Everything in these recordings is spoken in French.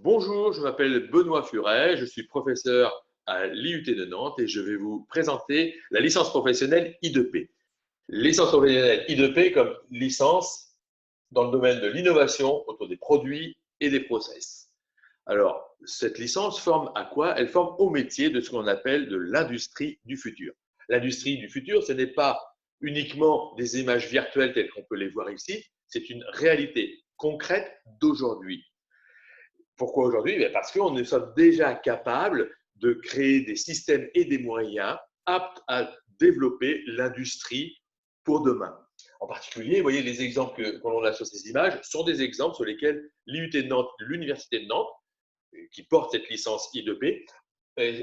Bonjour, je m'appelle Benoît Furet, je suis professeur à l'IUT de Nantes et je vais vous présenter la licence professionnelle I2P. Licence professionnelle I2P comme licence dans le domaine de l'innovation autour des produits et des process. Alors, cette licence forme à quoi? Elle forme au métier de ce qu'on appelle de l'industrie du futur. L'industrie du futur, ce n'est pas uniquement des images virtuelles telles qu'on peut les voir ici, c'est une réalité concrète d'aujourd'hui. Pourquoi aujourd'hui? Parce qu'on nous sommes déjà capables de créer des systèmes et des moyens aptes à développer l'industrie pour demain. En particulier, vous voyez, les exemples que l'on a sur ces images sont des exemples sur lesquels l'IUT de Nantes, l'Université de Nantes, qui porte cette licence I2P,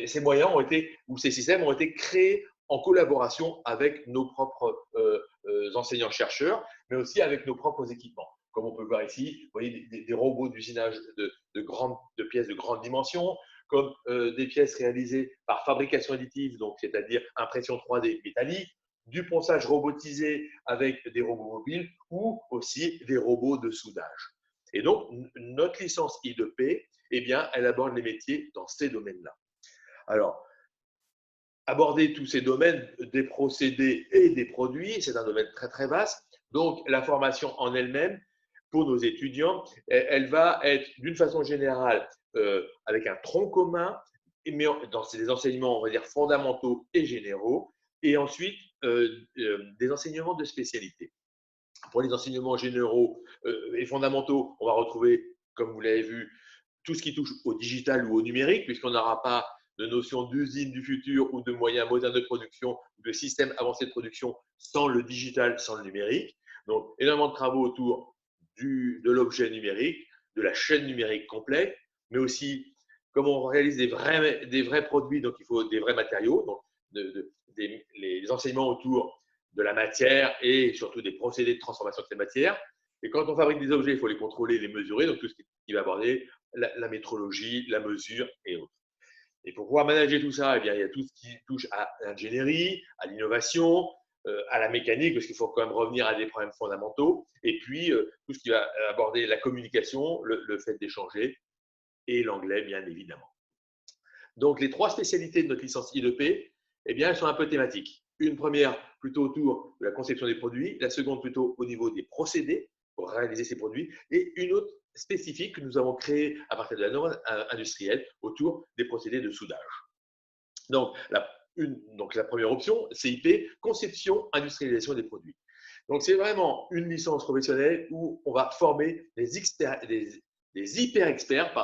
ces moyens ont été, ou ces systèmes ont été créés en collaboration avec nos propres enseignants-chercheurs, mais aussi avec nos propres équipements. Comme on peut le voir ici, vous voyez des robots d'usinage de pièces de grande dimension, comme des pièces réalisées par fabrication additive, donc c'est-à-dire impression 3D métallique, du ponçage robotisé avec des robots mobiles ou aussi des robots de soudage. Et donc, notre licence I2P, eh bien, elle aborde les métiers dans ces domaines-là. Alors, aborder tous ces domaines des procédés et des produits, c'est un domaine très très vaste. Donc, la formation en elle-même, pour nos étudiants, elle va être d'une façon générale avec un tronc commun, mais dans des enseignements, on va dire, fondamentaux et généraux, et ensuite des enseignements de spécialité. Pour les enseignements généraux et fondamentaux, on va retrouver, comme vous l'avez vu, tout ce qui touche au digital ou au numérique, puisqu'on n'aura pas de notion d'usine du futur ou de moyens modernes de production, de systèmes avancés de production sans le digital, sans le numérique. Donc, énormément de travaux autour de l'objet numérique, de la chaîne numérique complète, mais aussi comment on réalise des vrais produits, donc il faut des vrais matériaux, donc les enseignements autour de la matière et surtout des procédés de transformation de ces matières. Et quand on fabrique des objets, il faut les contrôler, les mesurer, donc tout ce qui va aborder la métrologie, la mesure et autres. Et pour pouvoir manager tout ça, eh bien, il y a tout ce qui touche à l'ingénierie, à l'innovation, à la mécanique, parce qu'il faut quand même revenir à des problèmes fondamentaux, et puis tout ce qui va aborder la communication, le fait d'échanger, et l'anglais, bien évidemment. Donc, les trois spécialités de notre licence I2P, eh bien, elles sont un peu thématiques. Une première plutôt autour de la conception des produits, la seconde plutôt au niveau des procédés pour réaliser ces produits, et une autre spécifique que nous avons créée à partir de la norme industrielle autour des procédés de soudage. Donc, la première option, CIP, conception, industrialisation des produits. Donc, c'est vraiment une licence professionnelle où on va former des hyper-experts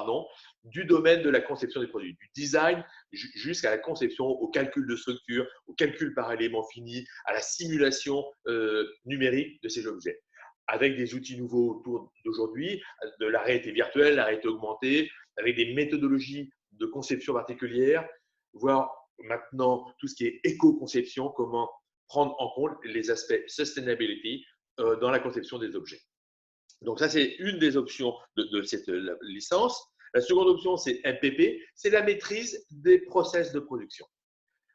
du domaine de la conception des produits, du design jusqu'à la conception, au calcul de structure, au calcul par élément fini, à la simulation numérique de ces objets. Avec des outils nouveaux autour d'aujourd'hui, de la réalité virtuelle, la réalité augmentée, avec des méthodologies de conception particulières, voire maintenant tout ce qui est éco-conception, comment prendre en compte les aspects sustainability dans la conception des objets. Donc ça, c'est une des options de cette licence. La seconde option, c'est MPP, c'est la maîtrise des process de production.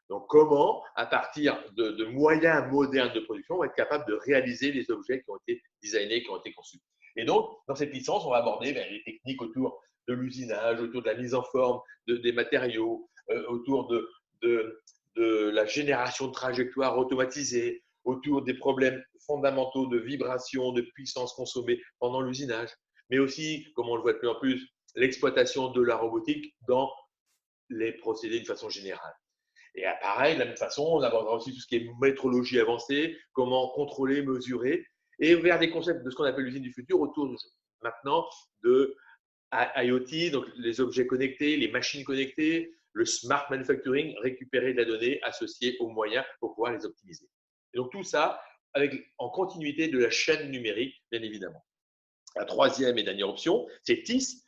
Donc comment, à partir de moyens modernes de production, on va être capable de réaliser les objets qui ont été designés, qui ont été conçus. Et donc, dans cette licence, on va aborder les techniques autour de l'usinage, autour de la mise en forme des matériaux, autour de la génération de trajectoires automatisées, autour des problèmes fondamentaux de vibration, de puissance consommée pendant l'usinage, mais aussi, comme on le voit de plus en plus, l'exploitation de la robotique dans les procédés de façon générale. Et pareil, de la même façon, on abordera aussi tout ce qui est métrologie avancée, comment contrôler, mesurer, et vers des concepts de ce qu'on appelle l'usine du futur autour maintenant de IoT, donc les objets connectés, les machines connectées, le smart manufacturing, récupérer de la donnée associée aux moyens pour pouvoir les optimiser. Et donc tout ça en continuité de la chaîne numérique, bien évidemment. La troisième et dernière option, c'est TIS.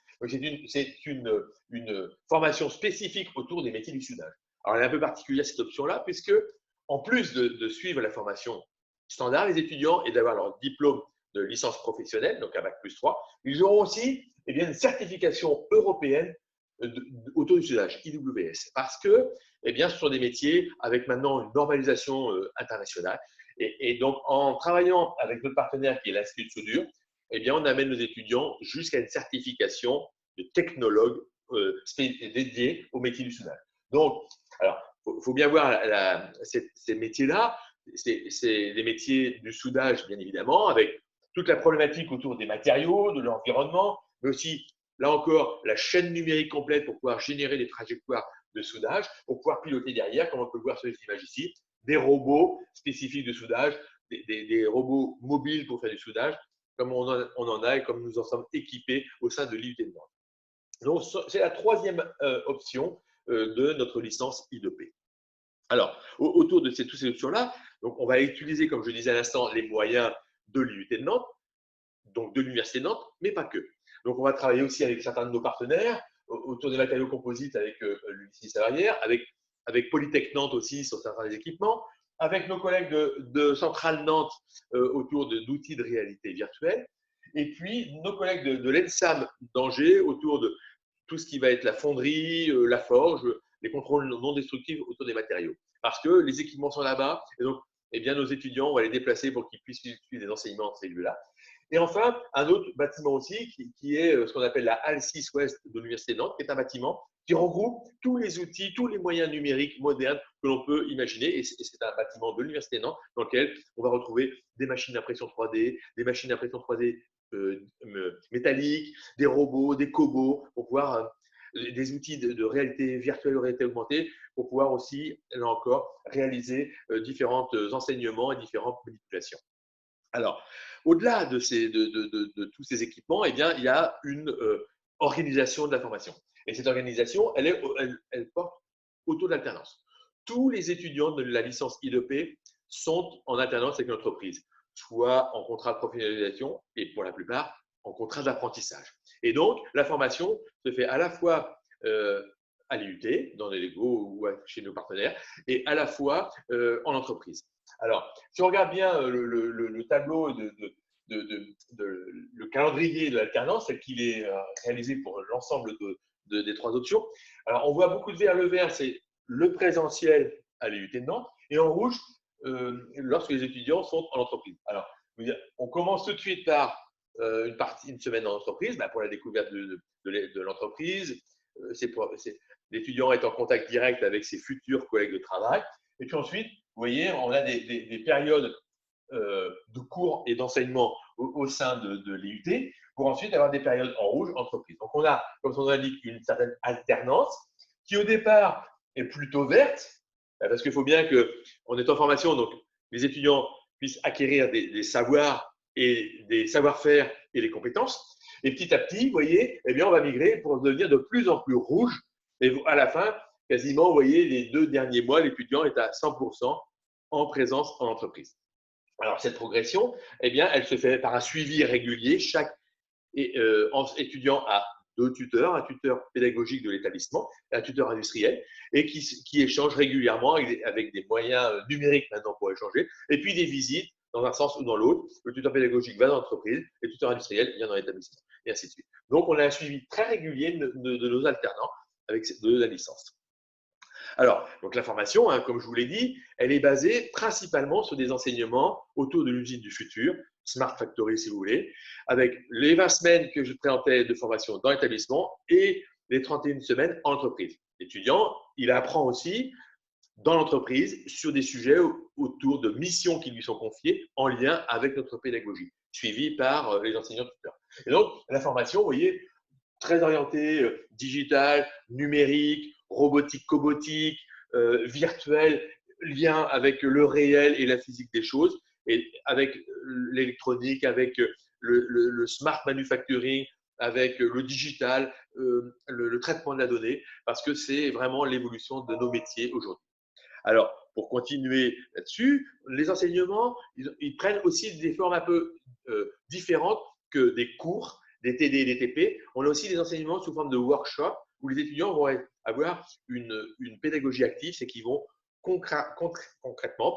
C'est une formation spécifique autour des métiers du soudage. Alors, elle est un peu particulière cette option-là, puisque en plus de suivre la formation standard, les étudiants, et d'avoir leur diplôme de licence professionnelle, donc un bac+3, ils auront aussi une certification européenne autour du soudage, IWS, parce que ce sont des métiers avec maintenant une normalisation internationale. Et donc, en travaillant avec notre partenaire qui est l'Institut de soudure, on amène nos étudiants jusqu'à une certification technologues dédiés au métier du soudage. Donc, alors, faut bien voir ces métiers-là. C'est des métiers du soudage, bien évidemment, avec toute la problématique autour des matériaux, de l'environnement, mais aussi, là encore, la chaîne numérique complète pour pouvoir générer des trajectoires de soudage, pour pouvoir piloter derrière, comme on peut le voir sur les images ici, des robots spécifiques de soudage, des robots mobiles pour faire du soudage, comme on en a et comme nous en sommes équipés au sein de l'IUT de Nantes. Donc, c'est la troisième option de notre licence I2P. Alors, autour de toutes ces options-là, on va utiliser, comme je disais à l'instant, les moyens de l'IUT de Nantes, donc de l'Université de Nantes, mais pas que. Donc, on va travailler aussi avec certains de nos partenaires autour des matériaux composites avec l'Université Savarières, avec Polytech Nantes aussi sur certains équipements, avec nos collègues de Centrale Nantes autour d'outils de réalité virtuelle, et puis nos collègues de l'ENSAM d'Angers autour de tout ce qui va être la fonderie, la forge, les contrôles non destructifs autour des matériaux. Parce que les équipements sont là-bas, et donc eh bien, nos étudiants, on va les déplacer pour qu'ils puissent suivre des enseignements de ces lieux-là. Et enfin, un autre bâtiment aussi qui est ce qu'on appelle la Halle 6 Ouest de l'Université de Nantes, qui est un bâtiment qui regroupe tous les outils, tous les moyens numériques modernes que l'on peut imaginer. Et c'est un bâtiment de l'Université de Nantes dans lequel on va retrouver des machines d'impression 3D, des machines d'impression 3D métalliques, des robots, des cobots, pour pouvoir des outils de réalité virtuelle ou réalité augmentée pour pouvoir aussi, là encore, réaliser différents enseignements et différentes manipulations. Alors, au-delà de tous ces équipements, eh bien, il y a une organisation de la formation. Et cette organisation, elle porte autour de l'alternance. Tous les étudiants de la licence I2P sont en alternance avec une entreprise, soit en contrat de professionnalisation et pour la plupart en contrat d'apprentissage. Et donc, la formation se fait à la fois à l'IUT, dans les Lego ou chez nos partenaires, et à la fois en entreprise. Alors, si on regarde bien le tableau le calendrier de l'alternance, tel qu'il est réalisé pour l'ensemble des trois options, alors on voit beaucoup de vert. Le vert, c'est le présentiel à l'IUT de Nantes, et en rouge, lorsque les étudiants sont en entreprise. Alors, on commence tout de suite par une semaine en entreprise, pour la découverte de l'entreprise. L'étudiant est en contact direct avec ses futurs collègues de travail. Et puis ensuite, vous voyez, on a des périodes de cours et d'enseignement au sein de l'IUT pour ensuite avoir des périodes en rouge entreprise. Donc, on a, comme son nom l'indique, une certaine alternance qui, au départ, est plutôt verte, parce qu'il faut bien qu'on est en formation, donc les étudiants puissent acquérir des savoirs et des savoir-faire et des compétences. Et petit à petit, vous voyez, eh bien, on va migrer pour devenir de plus en plus rouge. Et à la fin, quasiment, vous voyez, les 2 derniers mois, l'étudiant est à 100% en présence en entreprise. Alors, cette progression, eh bien, elle se fait par un suivi régulier. Chaque étudiant a 2 tuteurs, un tuteur pédagogique de l'établissement et un tuteur industriel, et qui échangent régulièrement avec des moyens numériques maintenant pour échanger, et puis des visites dans un sens ou dans l'autre. Le tuteur pédagogique va dans l'entreprise, le tuteur industriel vient dans l'établissement, et ainsi de suite. Donc, on a un suivi très régulier de nos alternants avec de la licence. Alors, donc la formation, comme je vous l'ai dit, elle est basée principalement sur des enseignements autour de l'usine du futur, Smart Factory si vous voulez, avec les 20 semaines que je présentais de formation dans l'établissement et les 31 semaines en entreprise. L'étudiant, il apprend aussi dans l'entreprise sur des sujets autour de missions qui lui sont confiées en lien avec notre pédagogie, suivie par les enseignants tuteurs. Et donc, la formation, vous voyez, très orientée digital, numérique, robotique, cobotique, virtuel, lien avec le réel et la physique des choses, et avec l'électronique, avec le smart manufacturing, avec le digital, le traitement de la donnée, parce que c'est vraiment l'évolution de nos métiers aujourd'hui. Alors, pour continuer là-dessus, les enseignements, ils prennent aussi des formes un peu différentes que des cours, des TD et des TP. On a aussi des enseignements sous forme de workshop où les étudiants vont avoir une pédagogie active, c'est qu'ils vont concrètement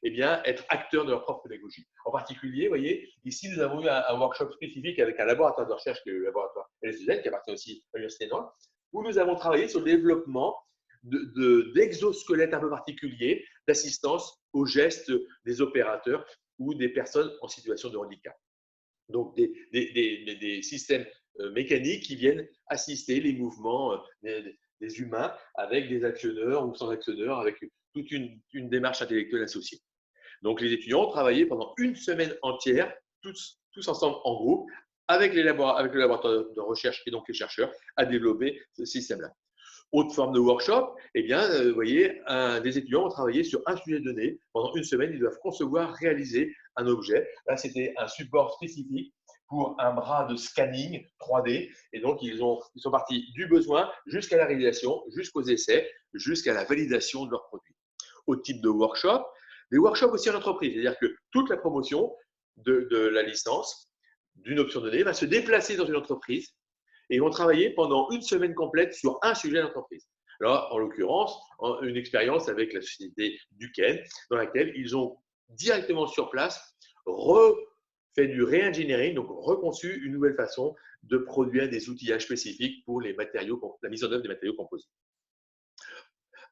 eh bien, être acteurs de leur propre pédagogie. En particulier, vous voyez, ici, nous avons eu un workshop spécifique avec un laboratoire de recherche, qui est le laboratoire LSZ, qui appartient aussi à l'Université de Nantes, où nous avons travaillé sur le développement d'exosquelettes un peu particuliers, d'assistance aux gestes des opérateurs ou des personnes en situation de handicap. Donc, des systèmes mécaniques qui viennent assister les mouvements des humains avec des actionneurs ou sans actionneurs, avec toute une démarche intellectuelle associée. Donc, les étudiants ont travaillé pendant une semaine entière, tous ensemble en groupe, avec le laboratoire de recherche et donc les chercheurs, à développer ce système-là. Autre forme de workshop, eh bien, vous voyez, des étudiants ont travaillé sur un sujet donné. Pendant une semaine, ils doivent concevoir, réaliser un objet. Là, c'était un support spécifique pour un bras de scanning 3D. Et donc, ils sont partis du besoin jusqu'à la réalisation, jusqu'aux essais, jusqu'à la validation de leur produit. Autre type de workshop, des workshops aussi en entreprise. C'est-à-dire que toute la promotion de la licence d'une option donnée va se déplacer dans une entreprise et ils vont travailler pendant une semaine complète sur un sujet d'entreprise. Alors, en l'occurrence, une expérience avec la société Duquesne, dans laquelle ils ont directement sur place fait du re-engineering, donc reconçu une nouvelle façon de produire des outillages spécifiques pour les matériaux, la mise en œuvre des matériaux composites.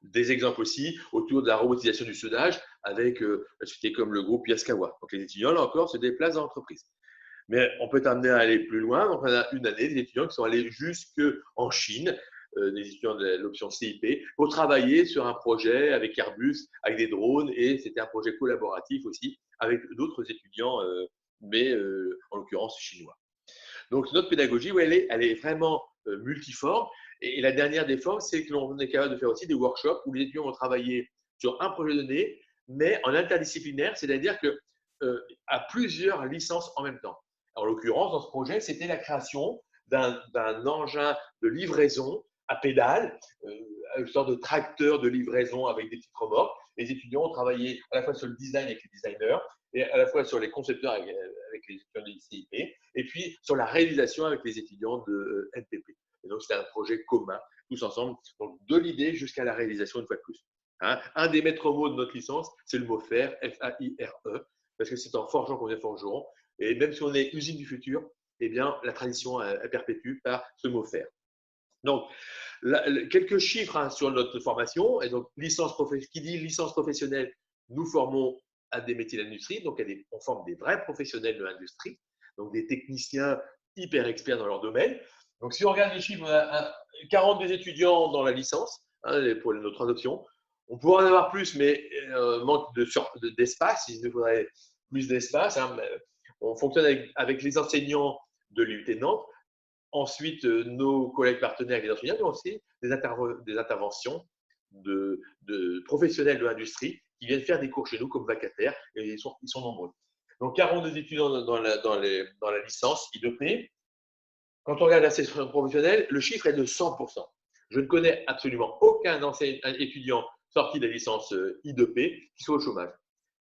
Des exemples aussi autour de la robotisation du soudage avec la société comme le groupe Yaskawa. Donc, les étudiants, là encore, se déplacent dans l'entreprise. Mais on peut t'amener à aller plus loin. Donc, on a une année des étudiants qui sont allés jusqu'en Chine, des étudiants de l'option CIP, pour travailler sur un projet avec Airbus, avec des drones, et c'était un projet collaboratif aussi avec d'autres étudiants, mais en l'occurrence chinois. Donc, notre pédagogie, ouais, elle est vraiment multiforme. Et la dernière des formes, c'est que l'on est capable de faire aussi des workshops où les étudiants vont travailler sur un projet donné, mais en interdisciplinaire, c'est-à-dire que à plusieurs licences en même temps. En l'occurrence, dans ce projet, c'était la création d'un engin de livraison à pédales, une sorte de tracteur de livraison avec des petites remorques. Les étudiants ont travaillé à la fois sur le design avec les designers et à la fois sur les concepteurs avec les étudiants de l'ICIP et puis sur la réalisation avec les étudiants de NTP. Et donc, c'était un projet commun, tous ensemble, donc de l'idée jusqu'à la réalisation une fois de plus. Hein, un des maîtres mots de notre licence, c'est le mot faire, F-A-I-R-E, parce que c'est en forgeant qu'on est forgeron. Et même si on est usine du futur, eh bien, la tradition elle perpétue par ce mot faire. Donc, quelques chiffres sur notre formation. Et donc, qui dit licence professionnelle, nous formons à des métiers d'industrie. Donc, on forme des vrais professionnels de l'industrie, donc des techniciens hyper experts dans leur domaine. Donc, si on regarde les chiffres, on a 42 étudiants dans la licence pour nos 3 options. On pourrait en avoir plus, mais manque d'espace. Il nous faudrait plus d'espace. On fonctionne avec les enseignants de l'IUT de Nantes. Ensuite, nos collègues partenaires et les enseignants, mais aussi des interventions de professionnels de l'industrie qui viennent faire des cours chez nous comme vacataires, et ils sont nombreux. Donc, 42 étudiants dans la licence I2P. Quand on regarde la section professionnelle, le chiffre est de 100%. Je ne connais absolument aucun étudiant sorti de la licence I2P qui soit au chômage.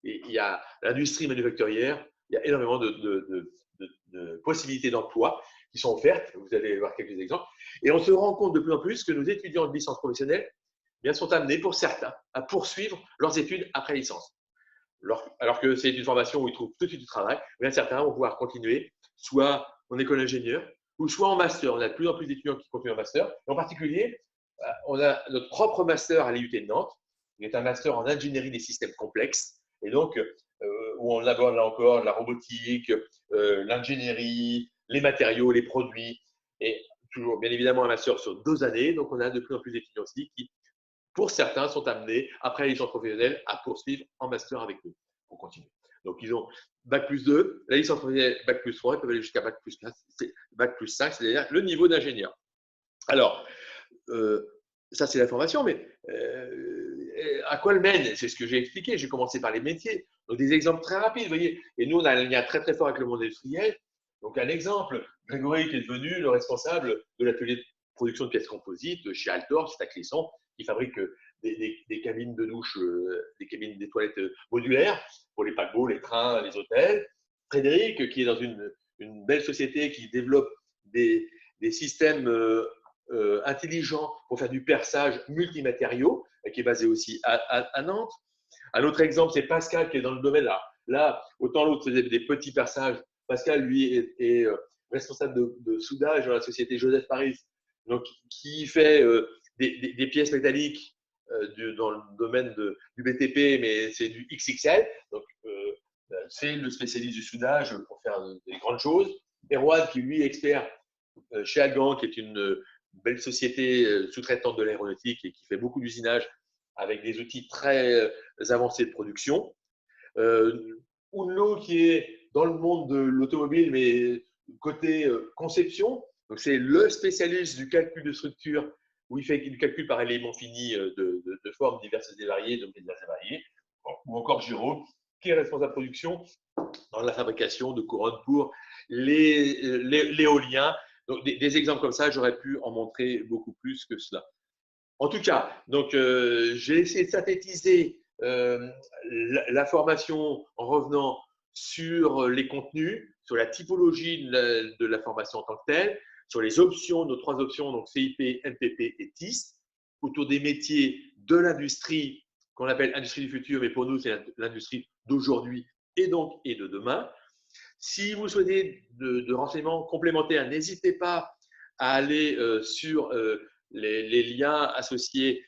Et il y a l'industrie manufacturière, il y a énormément de possibilités d'emploi qui sont offertes. Vous allez voir quelques exemples. Et on se rend compte de plus en plus que nos étudiants de licence professionnelle sont amenés, pour certains, à poursuivre leurs études après licence. Alors que c'est une formation où ils trouvent tout de suite du travail, bien certains vont pouvoir continuer, soit en école d'ingénieur, ou soit en master. On a de plus en plus d'étudiants qui continuent en master. Et en particulier, on a notre propre master à l'IUT de Nantes, qui est un master en ingénierie des systèmes complexes. Et donc, où on aborde là encore la robotique, l'ingénierie, les matériaux, les produits, et toujours bien évidemment un master sur 2 années. Donc, on a de plus en plus d'étudiants aussi qui, pour certains, sont amenés, après la licence professionnelle, à poursuivre en master avec nous pour continuer. Donc, ils ont Bac plus 2, la licence professionnelle Bac plus 3, ils peuvent aller jusqu'à Bac plus 4, Bac plus 5, c'est-à-dire le niveau d'ingénieur. Alors, ça, c'est la formation, mais à quoi elle mène? C'est ce que j'ai expliqué. J'ai commencé par les métiers. Donc, des exemples très rapides, vous voyez. Et nous, on a un lien très, très fort avec le monde industriel. Donc, un exemple, Grégory, qui est devenu le responsable de l'atelier de production de pièces composites chez Altor, c'est à Clisson, qui fabrique des cabines de douche, des cabines des toilettes modulaires pour les paquebots, les trains, les hôtels. Frédéric, qui est dans une belle société qui développe des systèmes intelligents pour faire du perçage multimatériaux, qui est basé aussi à Nantes. Un autre exemple, c'est Pascal, qui est dans le domaine là. Là, autant l'autre faisait des petits perçages. Pascal, lui, est responsable de soudage dans la société Joseph Paris, donc qui fait des pièces métalliques dans le domaine du BTP, mais c'est du XXL. Donc, c'est le spécialiste du soudage pour faire des grandes choses. Erwan, qui lui est expert chez Algan, qui est une belle société sous-traitante de l'aéronautique et qui fait beaucoup d'usinage avec des outils très avancés de production. Unlo, qui est dans le monde de l'automobile, mais côté conception. Donc, c'est le spécialiste du calcul de structure, où il fait du calcul par éléments finis de formes diverses et variées, donc diverses et variées. Ou encore Giro, qui est responsable de production dans la fabrication de couronnes pour l'éolien. Donc, des exemples comme ça, j'aurais pu en montrer beaucoup plus que cela. En tout cas, donc j'ai essayé de synthétiser la formation en revenant sur les contenus, sur la typologie de la formation en tant que telle, sur les options, nos 3 options, donc CIP, MPP et TIS, autour des métiers de l'industrie qu'on appelle industrie du futur, mais pour nous, c'est l'industrie d'aujourd'hui et donc et de demain. Si vous souhaitez de renseignements complémentaires, n'hésitez pas à aller sur les liens associés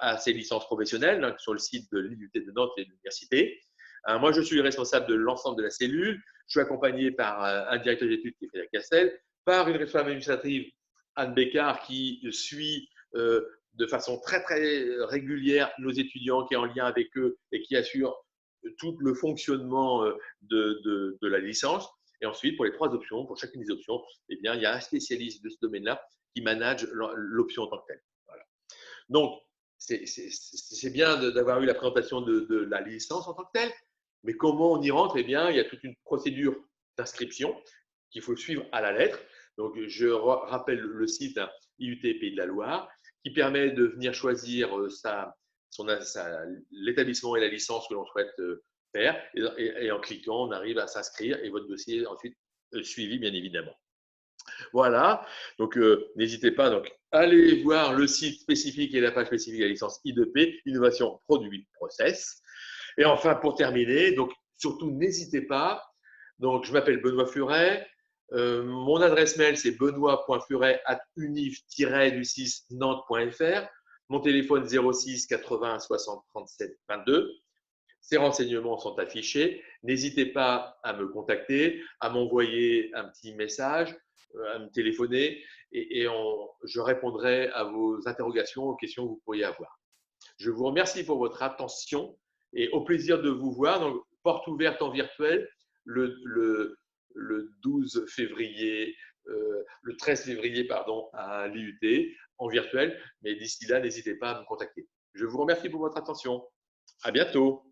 à ces licences professionnelles, hein, sur le site de l'IUT de Nantes et de l'université. Moi, je suis responsable de l'ensemble de la cellule. Je suis accompagné par un directeur d'études qui est Frédéric Castel, par une responsable administrative, Anne Bécard, qui suit de façon très, très régulière nos étudiants, qui est en lien avec eux et qui assure tout le fonctionnement de la licence. Et ensuite, pour les 3 options, pour chacune des options, eh bien, il y a un spécialiste de ce domaine-là qui manage l'option en tant que telle. Voilà. Donc, c'est bien d'avoir eu la présentation de la licence en tant que telle, mais comment on y rentre? Eh bien, il y a toute une procédure d'inscription qu'il faut suivre à la lettre. Donc, je rappelle le site, hein, IUT Pays de la Loire, qui permet de venir choisir l'établissement et la licence que l'on souhaite faire. Et en cliquant, on arrive à s'inscrire et votre dossier est ensuite suivi, bien évidemment. Voilà, donc n'hésitez pas donc allez voir le site spécifique et la page spécifique de la licence I2P, Innovation Produit Process. Et enfin, pour terminer, donc surtout n'hésitez pas. Donc, je m'appelle Benoît Furet. Mon adresse mail, c'est benoît.furet@univ-du6nantes.fr. Mon téléphone 06 80 60 37 22. Ces renseignements sont affichés. N'hésitez pas à me contacter, à m'envoyer un petit message, à me téléphoner et je répondrai à vos interrogations, aux questions que vous pourriez avoir. Je vous remercie pour votre attention et au plaisir de vous voir. Donc, porte ouverte en virtuel le 12 février, le 13 février pardon, à l'IUT en virtuel. Mais d'ici là, n'hésitez pas à me contacter. Je vous remercie pour votre attention. À bientôt.